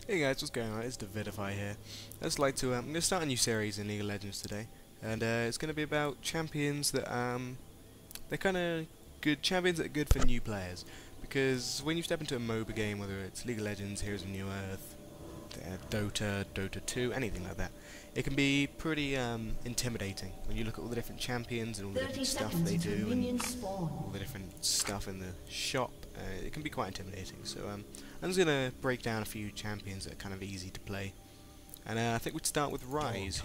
Hey guys, what's going on? It's Davidify here. I'd just like to, I'm going to start a new series in League of Legends today, and it's going to be about champions that, they're kind of good, champions that are good for new players, because when you step into a MOBA game, whether it's League of Legends, Heroes of New Earth, Dota, Dota 2, anything like that, it can be pretty intimidating when you look at all the different champions and all the different stuff they do, and all the different stuff in the shop. It can be quite intimidating, so I'm just going to break down a few champions that are kind of easy to play. And I think we'd start with Ryze,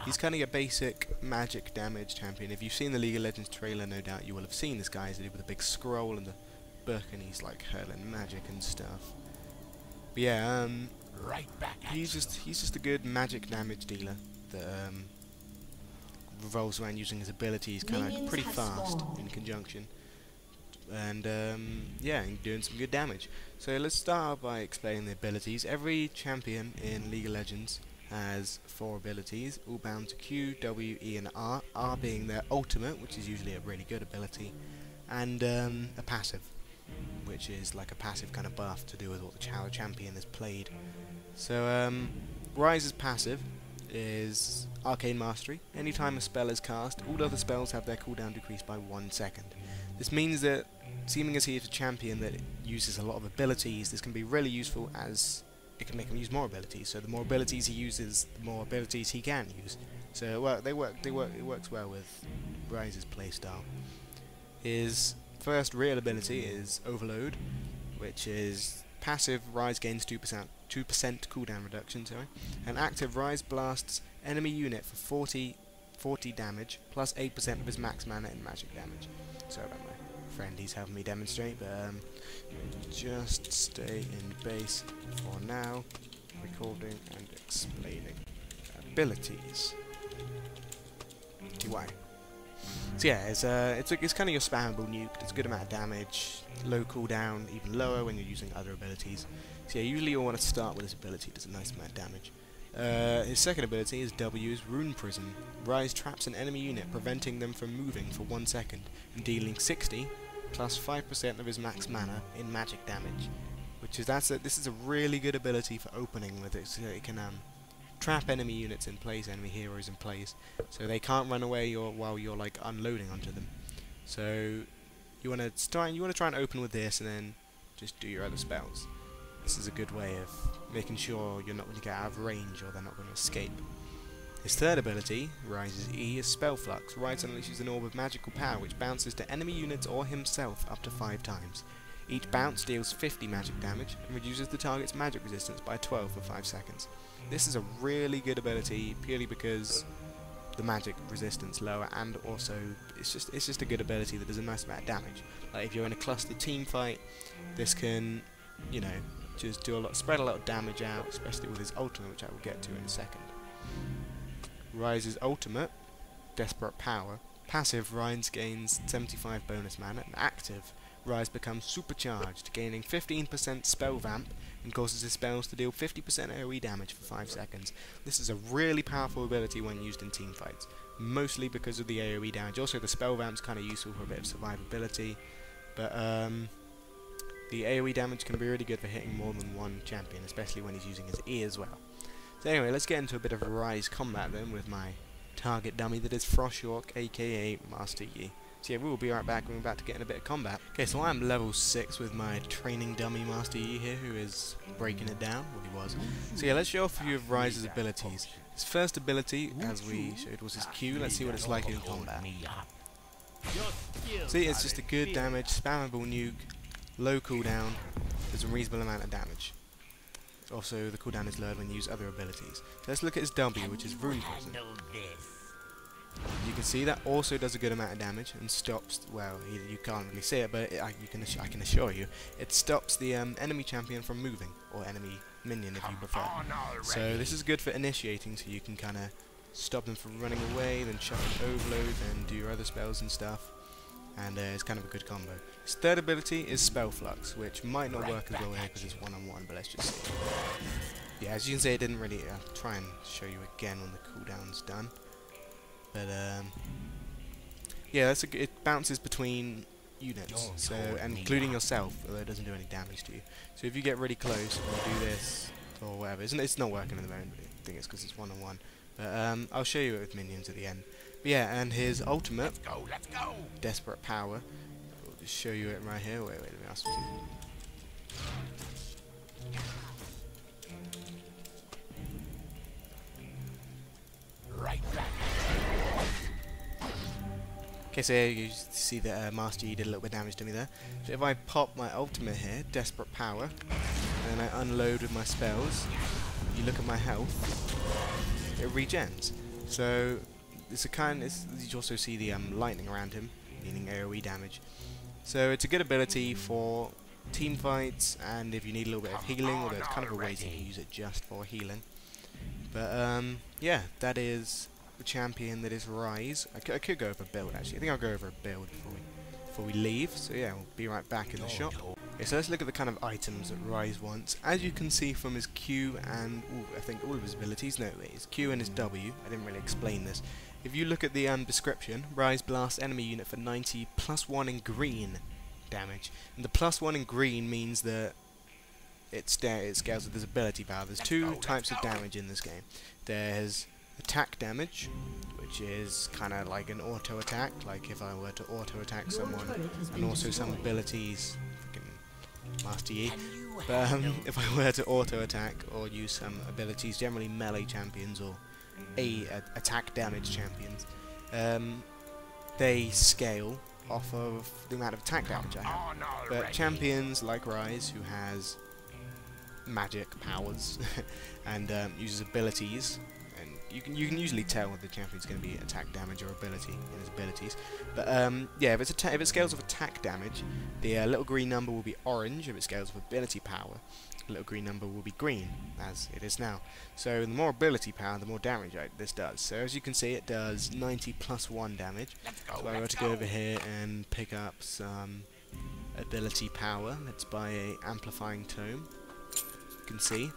he's kind of a basic magic damage champion. If you've seen the League of Legends trailer, no doubt you will have seen this guy with a big scroll and the book, and he's like hurling magic and stuff. But yeah, he's just a good magic damage dealer that revolves around using his abilities kind of pretty fast in conjunction. And yeah, doing some good damage. So let's start by explaining the abilities. Every champion in League of Legends has 4 abilities, all bound to Q, W, E and R, R being their ultimate, which is usually a really good ability, and a passive, which is like a passive kind of buff to do with what the champion has played. So Ryze's passive is Arcane Mastery. Anytime a spell is cast, all other spells have their cooldown decreased by 1 second. This means that, seeming as he is a champion that uses a lot of abilities, this can be really useful as it can make him use more abilities. So the more abilities he uses, the more abilities he can use. So it works well with Ryze's playstyle. His first real ability is Overload, which is passive. Ryze gains 2% cooldown reduction, and active Ryze blasts enemy unit for 40 damage plus 8% of his max mana in magic damage. Sorry about my friend, he's helping me demonstrate, but just stay in base for now, recording and explaining abilities. TY. So yeah, it's kind of your spammable nuke. It's a good amount of damage, low cooldown, even lower when you're using other abilities. So yeah, usually you'll want to start with this ability. It does a nice amount of damage. His second ability is W's Rune Prison. Ryze traps an enemy unit, preventing them from moving for 1 second, and dealing 60 plus 5% of his max mana in magic damage. This is a really good ability for opening with it, so it can trap enemy units in place, enemy heroes in place, so they can't run away while you're like unloading onto them. So you want to try and open with this, and then just do your other spells. This is a good way of making sure you're not going to get out of range or they're not going to escape. His third ability, Ryze's E, is Spell Flux. Ryze unleashes an orb of magical power which bounces to enemy units or himself up to 5 times. Each bounce deals 50 magic damage and reduces the target's magic resistance by 12 for 5 seconds. This is a really good ability purely because the magic resistance lower, and also it's just a good ability that does a nice amount of damage. Like if you're in a clustered team fight, this can, you know, just spread a lot of damage out, especially with his ultimate, which I will get to in a second. Ryze's ultimate, Desperate Power. Passive, Ryze gains 75 bonus mana, and active, Ryze becomes supercharged, gaining 15% spell vamp and causes his spells to deal 50% AoE damage for 5 seconds. This is a really powerful ability when used in team fights, mostly because of the AoE damage. Also the spell vamp's kind of useful for a bit of survivability, but the AoE damage can be really good for hitting more than one champion, especially when he's using his E as well. So anyway, let's get into a bit of Ryze combat then with my target dummy that is Frosthawk, aka Master Yi. So yeah, we will be right back when we're about to get in a bit of combat. Okay, so I'm level 6 with my training dummy Master Yi here, who is breaking it down, well he was. So yeah, let's show off a few of Ryze's abilities. His first ability, as we showed, was his Q. Let's see what it's like in combat. See, it's just a good damage, spammable nuke, low cooldown, does a reasonable amount of damage. Also, the cooldown is lowered when you use other abilities. So let's look at his W, which is Rune Prison. You can see that also does a good amount of damage and stops, well, you can't really see it, but I can assure you, it stops the enemy champion from moving, or enemy minion if you prefer. So this is good for initiating, so you can kind of stop them from running away, then chuck an overload, then do your other spells and stuff. And it's kind of a good combo. His third ability is Spell Flux, which might not work as well here because it's one-on-one, but let's just see. Yeah, as you can see, it didn't really. I'll try and show you again when the cooldown's done. But yeah, it bounces between units, so including yourself, although it doesn't do any damage to you. So if you get really close, you do this for whatever. It's not working at the moment. I think it's because it's 1-on-1. But I'll show you it with minions at the end. But yeah, and his ultimate, Let's go. Desperate Power. I'll just show you it right here. Wait, let me ask you. Right back. Okay, so you see that Master Yi did a little bit of damage to me there. So if I pop my ultimate here, Desperate Power, and then I unload with my spells, you look at my health, it regens. So it's a you also see the lightning around him, meaning AoE damage. So it's a good ability for team fights, and if you need a little bit of healing, although it's kind of a way to use it just for healing. But yeah, that is the champion that is Ryze. I could go over a build actually. I think I'll go over a build before we leave. So yeah, we'll be right back in the shop. Okay, so let's look at the kind of items that Ryze wants. As you can see from his Q and I think all of his abilities. No, wait, his Q and his W. I didn't really explain this. If you look at the description, Ryze blasts enemy unit for 90 +1 in green damage, and the +1 in green means that it scales with his ability power. There's two types of damage in this game. There's attack damage, which is kind of like an auto attack, like if I were to auto attack someone, and also some abilities, Master Yi. But if I were to auto attack or use some abilities, generally melee champions or attack damage champions, they scale off of the amount of attack damage I have. But champions like Ryze, who has magic powers and uses abilities, and you can usually tell if the champion's going to be attack damage or ability in his abilities. But yeah, if it scales with attack damage, the little green number will be orange. If it scales with ability power, the little green number will be green, as it is now. So the more ability power, the more damage this does. So as you can see, it does 90 +1 damage. So I were to go over here and pick up some ability power. Let's buy a amplifying tome. You can see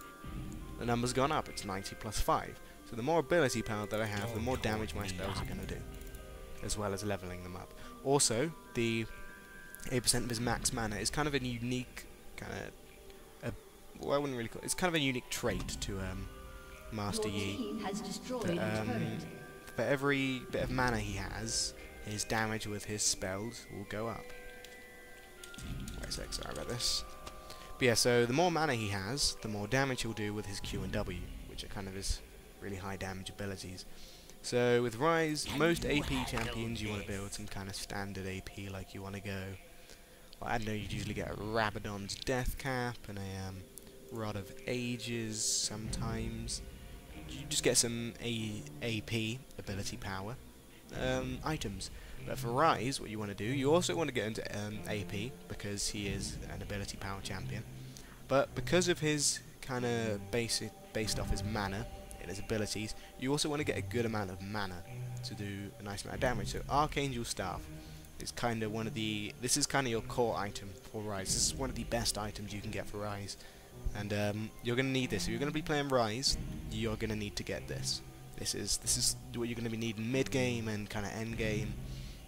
the number's gone up. It's 90 +5. So the more ability power that I have, the more damage my spells are going to do, as well as leveling them up. Also, the 8% of his max mana is kind of a unique well, I wouldn't really call it. It's kind of a unique trait to Master Yi. For every bit of mana he has, his damage with his spells will go up. Wait a sec, sorry about this. But yeah, so the more mana he has, the more damage he'll do with his Q and W, which are kind of his really high damage abilities. So with Ryze, most AP champions you want to build some kind of standard AP, like you want to go, well, I don't know, you'd usually get a Rabadon's Death Cap and a Rod of Ages sometimes. You just get some AP ability power items. But for Ryze, what you want to do, you also want to get into AP because he is an ability power champion. But because of his kind of based off his mana and his abilities, you also want to get a good amount of mana to do a nice amount of damage. So Archangel Staff is kind of this is kind of your core item for Ryze. This is one of the best items you can get for Ryze. And you're going to need this. If you're going to be playing Ryze, you're going to need to get this. This is what you're going to be needing mid-game and kind of end-game.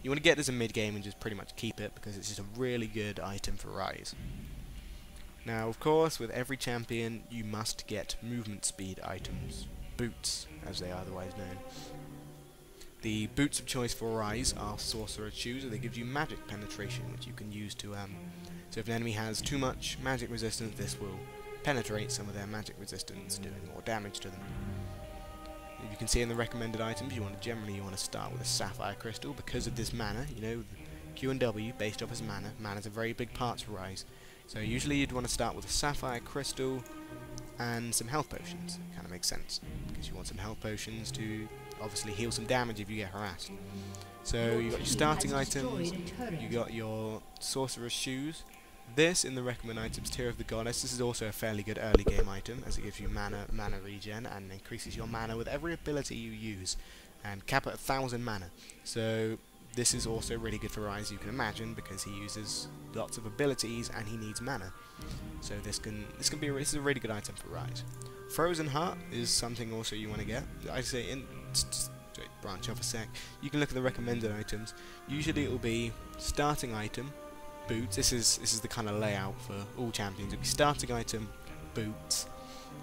You want to get this in mid-game and just pretty much keep it, because it's just a really good item for Ryze. Now, of course, with every champion, you must get movement speed items. Boots, as they are otherwise known. The boots of choice for Ryze are Sorcerer's Shoes, and they give you magic penetration, which you can use to so if an enemy has too much magic resistance, this will penetrate some of their magic resistance, doing more damage to them. You can see in the recommended items, you want to start with a Sapphire Crystal because of this mana. You know, Q and W based off his mana. Mana's a very big part to Ryze. So usually you'd want to start with a Sapphire Crystal and some health potions. It kind of makes sense because you want some health potions to obviously heal some damage if you get harassed. So you got your starting items. You got your Sorcerer's Shoes. This, in the recommend items tier of the Goddess, this is also a fairly good early game item, as it gives you mana regen and increases your mana with every ability you use, and cap at 1000 mana. So this is also really good for Ryze, you can imagine, because he uses lots of abilities and he needs mana. So this is a really good item for Ryze. Frozen Heart is something also you want to get. I say branch off a sec. You can look at the recommended items. Usually it will be starting item, boots. This is the kind of layout for all champions. It'll be starting item, boots,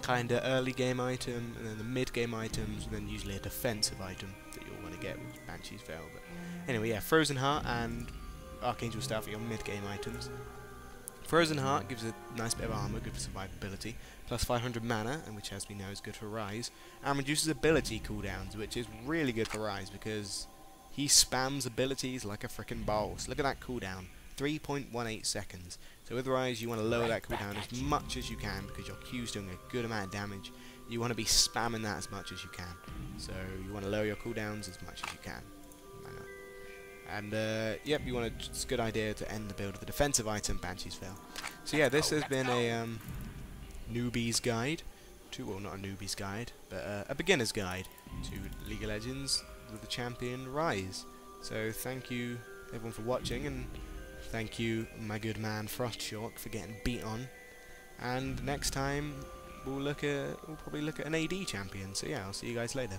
kinda early game item, and then the mid game items, and then usually a defensive item that you'll want to get, which Banshee's Veil. But anyway, yeah, Frozen Heart and Archangel Staff are your mid game items. Frozen Heart gives a nice bit of armor, good for survivability, plus 500 mana, and which as we know is good for Ryze, and reduces ability cooldowns, which is really good for Ryze because he spams abilities like a frickin' boss. Look at that cooldown, 3.18 seconds. So with Ryze you want to lower that cooldown as much as you can because your Q's doing a good amount of damage. You want to be spamming that as much as you can. So you want to lower your cooldowns as much as you can. And yep, you want to. It's a good idea to end the build with the defensive item, Banshee's Veil. So yeah, this has been a newbie's guide to, well, not a newbie's guide, but a beginner's guide to League of Legends with the champion Ryze. So thank you everyone for watching, and thank you my good man Frostshock for getting beat on. And next time we'll probably look at an AD champion. So yeah, I'll see you guys later.